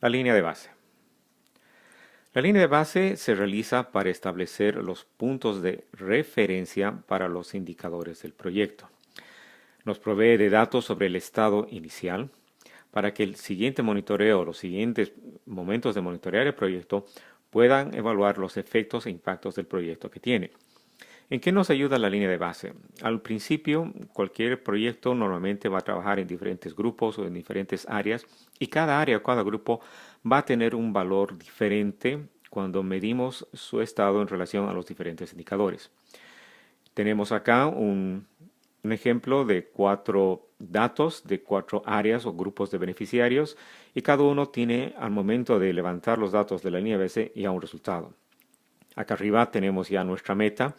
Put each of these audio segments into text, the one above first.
La línea de base. La línea de base se realiza para establecer los puntos de referencia para los indicadores del proyecto. Nos provee de datos sobre el estado inicial para que el siguiente monitoreo o los siguientes momentos de monitorear el proyecto puedan evaluar los efectos e impactos del proyecto que tiene. ¿En qué nos ayuda la línea de base? Al principio, cualquier proyecto normalmente va a trabajar en diferentes grupos o en diferentes áreas y cada área o cada grupo va a tener un valor diferente cuando medimos su estado en relación a los diferentes indicadores. Tenemos acá un ejemplo de 4 datos de 4 áreas o grupos de beneficiarios y cada uno tiene al momento de levantar los datos de la línea de base ya un resultado. Acá arriba tenemos ya nuestra meta.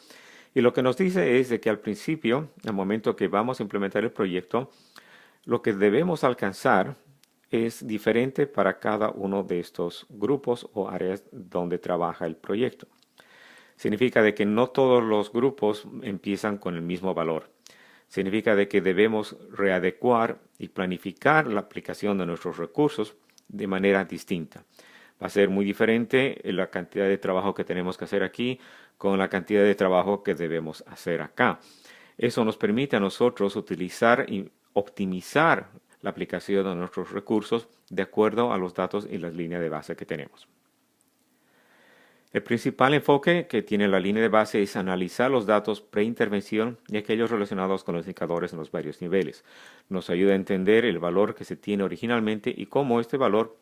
Y lo que nos dice es de que al principio, al momento que vamos a implementar el proyecto, lo que debemos alcanzar es diferente para cada uno de estos grupos o áreas donde trabaja el proyecto. Significa de que no todos los grupos empiezan con el mismo valor. Significa de que debemos readecuar y planificar la aplicación de nuestros recursos de manera distinta. Va a ser muy diferente la cantidad de trabajo que tenemos que hacer aquí con la cantidad de trabajo que debemos hacer acá. Eso nos permite a nosotros utilizar y optimizar la aplicación de nuestros recursos de acuerdo a los datos y las líneas de base que tenemos. El principal enfoque que tiene la línea de base es analizar los datos preintervención y aquellos relacionados con los indicadores en los varios niveles. Nos ayuda a entender el valor que se tiene originalmente y cómo este valor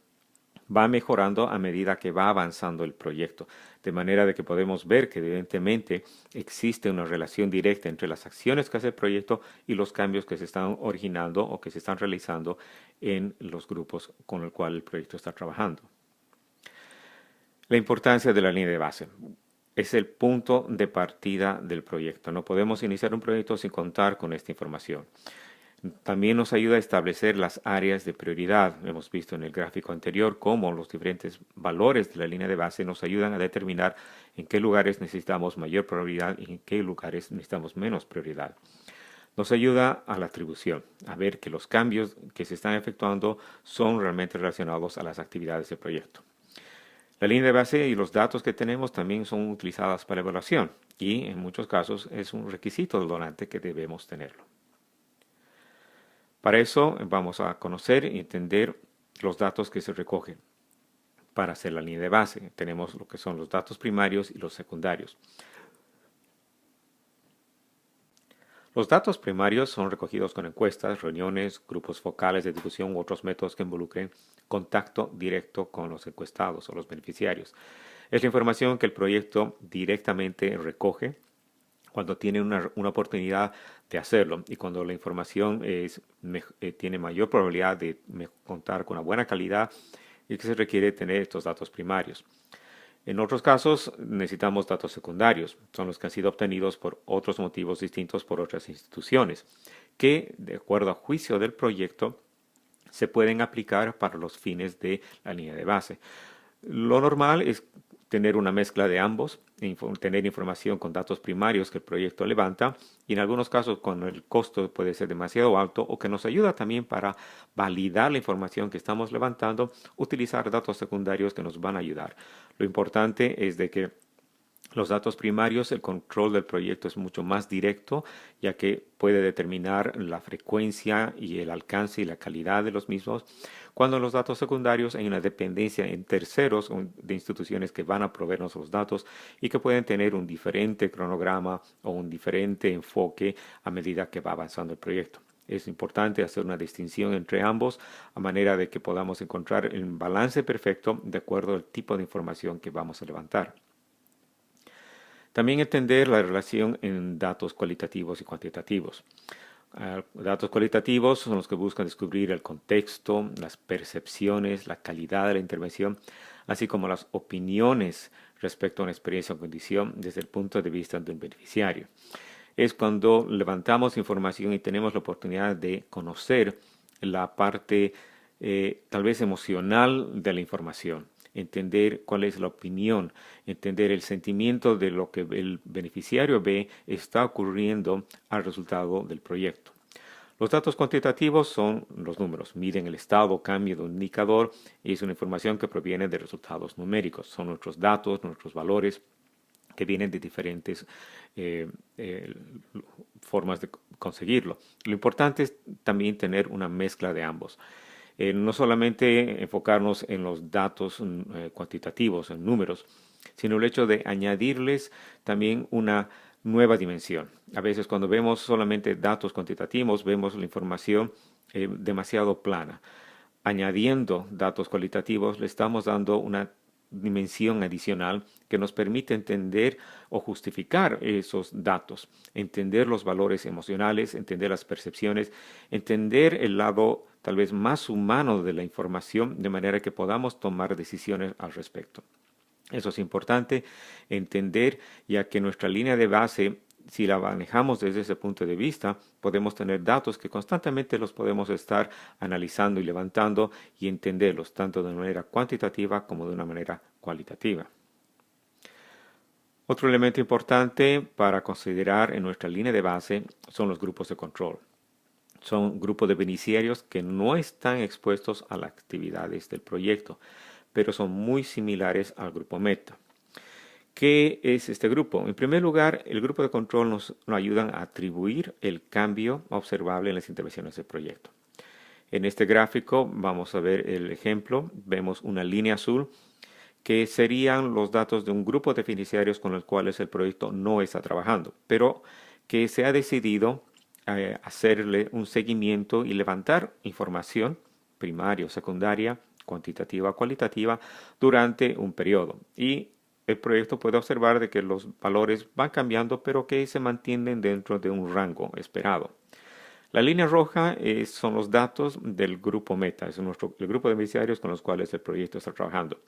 va mejorando a medida que va avanzando el proyecto, de manera de que podemos ver que evidentemente existe una relación directa entre las acciones que hace el proyecto y los cambios que se están originando o que se están realizando en los grupos con los cuales el proyecto está trabajando. La importancia de la línea de base. Es el punto de partida del proyecto. No podemos iniciar un proyecto sin contar con esta información. También nos ayuda a establecer las áreas de prioridad. Hemos visto en el gráfico anterior cómo los diferentes valores de la línea de base nos ayudan a determinar en qué lugares necesitamos mayor prioridad y en qué lugares necesitamos menos prioridad. Nos ayuda a la atribución, a ver que los cambios que se están efectuando son realmente relacionados a las actividades del proyecto. La línea de base y los datos que tenemos también son utilizadas para evaluación y en muchos casos es un requisito del donante que debemos tenerlo. Para eso vamos a conocer y entender los datos que se recogen para hacer la línea de base. Tenemos lo que son los datos primarios y los secundarios. Los datos primarios son recogidos con encuestas, reuniones, grupos focales de discusión u otros métodos que involucren contacto directo con los encuestados o los beneficiarios. Es la información que el proyecto directamente recoge cuando tiene una oportunidad de hacerlo y cuando la información tiene mayor probabilidad de contar con una buena calidad y que se requiere tener estos datos primarios. En otros casos necesitamos datos secundarios, son los que han sido obtenidos por otros motivos distintos por otras instituciones, que de acuerdo a juicio del proyecto se pueden aplicar para los fines de la línea de base. Lo normal es tener una mezcla de ambos, tener información con datos primarios que el proyecto levanta y en algunos casos cuando el costo puede ser demasiado alto o que nos ayuda también para validar la información que estamos levantando, utilizar datos secundarios que nos van a ayudar. Lo importante es de que los datos primarios, el control del proyecto es mucho más directo, ya que puede determinar la frecuencia y el alcance y la calidad de los mismos, cuando en los datos secundarios hay una dependencia en terceros de instituciones que van a proveernos los datos y que pueden tener un diferente cronograma o un diferente enfoque a medida que va avanzando el proyecto. Es importante hacer una distinción entre ambos a manera de que podamos encontrar el balance perfecto de acuerdo al tipo de información que vamos a levantar. También entender la relación en datos cualitativos y cuantitativos. Datos cualitativos son los que buscan descubrir el contexto, las percepciones, la calidad de la intervención, así como las opiniones respecto a una experiencia o condición desde el punto de vista de un beneficiario. Es cuando levantamos información y tenemos la oportunidad de conocer la parte tal vez emocional de la información, entender cuál es la opinión, entender el sentimiento de lo que el beneficiario ve está ocurriendo al resultado del proyecto. Los datos cuantitativos son los números, miden el estado o cambio de un indicador y es una información que proviene de resultados numéricos. Son nuestros datos, nuestros valores que vienen de diferentes eh, eh, formas de conseguirlo. Lo importante es también tener una mezcla de ambos. No solamente enfocarnos en los datos cuantitativos, en números, sino el hecho de añadirles también una nueva dimensión. A veces cuando vemos solamente datos cuantitativos, vemos la información demasiado plana. Añadiendo datos cualitativos, le estamos dando una dimensión adicional que nos permite entender o justificar esos datos, entender los valores emocionales, entender las percepciones, entender el lado tal vez más humano de la información, de manera que podamos tomar decisiones al respecto. Eso es importante entender, ya que nuestra línea de base, si la manejamos desde ese punto de vista, podemos tener datos que constantemente los podemos estar analizando y levantando y entenderlos, tanto de una manera cuantitativa como de una manera cualitativa. Otro elemento importante para considerar en nuestra línea de base son los grupos de control. Son grupos de beneficiarios que no están expuestos a las actividades del proyecto, pero son muy similares al grupo meta. ¿Qué es este grupo? En primer lugar, el grupo de control nos ayuda a atribuir el cambio observable en las intervenciones del proyecto. En este gráfico vamos a ver el ejemplo. Vemos una línea azul que serían los datos de un grupo de beneficiarios con los cuales el proyecto no está trabajando, pero que se ha decidido hacerle un seguimiento y levantar información primaria o secundaria, cuantitativa o cualitativa, durante un periodo. Y el proyecto puede observar de que los valores van cambiando, pero que se mantienen dentro de un rango esperado. La línea roja son los datos del grupo meta, es el grupo de beneficiarios con los cuales el proyecto está trabajando.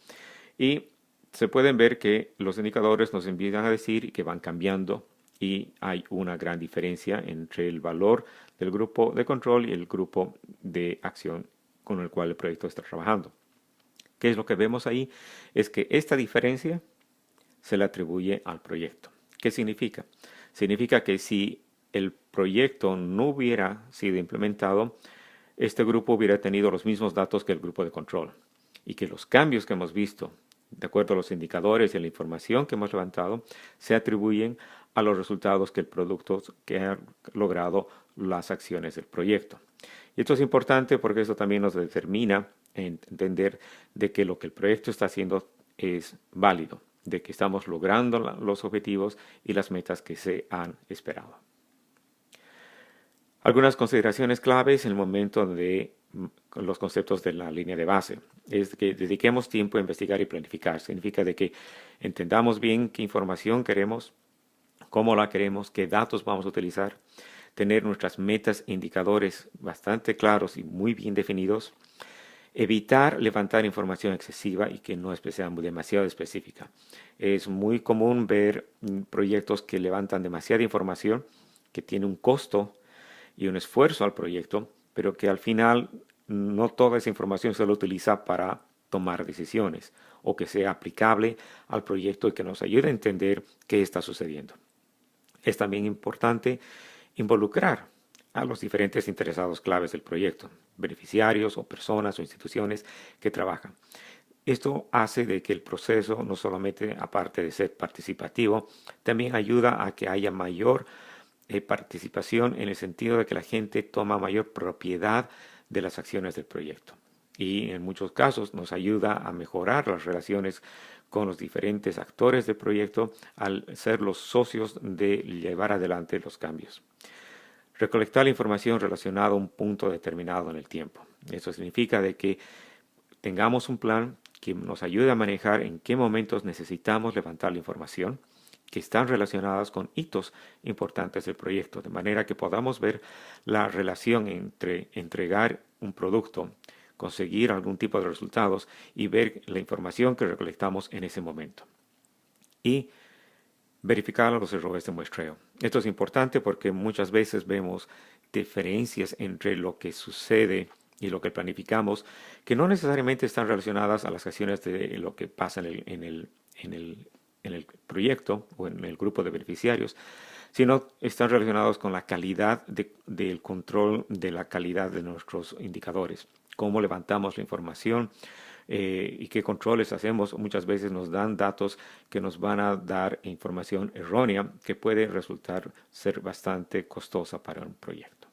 Y se pueden ver que los indicadores nos empiezan a decir que van cambiando y hay una gran diferencia entre el valor del grupo de control y el grupo de acción con el cual el proyecto está trabajando. ¿Qué es lo que vemos ahí? Es que esta diferencia se le atribuye al proyecto. ¿Qué significa? Significa que si el proyecto no hubiera sido implementado, este grupo hubiera tenido los mismos datos que el grupo de control y que los cambios que hemos visto, de acuerdo a los indicadores y a la información que hemos levantado, se atribuyen a los resultados que el producto que ha logrado las acciones del proyecto. Y esto es importante porque esto también nos determina entender de que lo que el proyecto está haciendo es válido, de que estamos logrando los objetivos y las metas que se han esperado. Algunas consideraciones claves en el momento de los conceptos de la línea de base es que dediquemos tiempo a investigar y planificar. Significa de que entendamos bien qué información queremos, cómo la queremos, qué datos vamos a utilizar, tener nuestras metas e indicadores bastante claros y muy bien definidos, evitar levantar información excesiva y que no sea demasiado específica. Es muy común ver proyectos que levantan demasiada información, que tiene un costo y un esfuerzo al proyecto, pero que al final no toda esa información se la utiliza para tomar decisiones o que sea aplicable al proyecto y que nos ayude a entender qué está sucediendo. Es también importante involucrar a los diferentes interesados claves del proyecto, beneficiarios o personas o instituciones que trabajan. Esto hace de que el proceso no solamente, aparte de ser participativo, también ayuda a que haya mayor participación en el sentido de que la gente toma mayor propiedad de las acciones del proyecto. Y en muchos casos nos ayuda a mejorar las relaciones con los diferentes actores del proyecto al ser los socios de llevar adelante los cambios. Recolectar la información relacionada a un punto determinado en el tiempo. Eso significa de que tengamos un plan que nos ayude a manejar en qué momentos necesitamos levantar la información que están relacionadas con hitos importantes del proyecto, de manera que podamos ver la relación entre entregar un producto, conseguir algún tipo de resultados y ver la información que recolectamos en ese momento. Y verificar los errores de muestreo. Esto es importante porque muchas veces vemos diferencias entre lo que sucede y lo que planificamos que no necesariamente están relacionadas a las acciones de lo que pasa en el proyecto o en el grupo de beneficiarios, sino están relacionados con la calidad del control de la calidad de nuestros indicadores. Cómo levantamos la información y qué controles hacemos. Muchas veces nos dan datos que nos van a dar información errónea que puede resultar ser bastante costosa para un proyecto.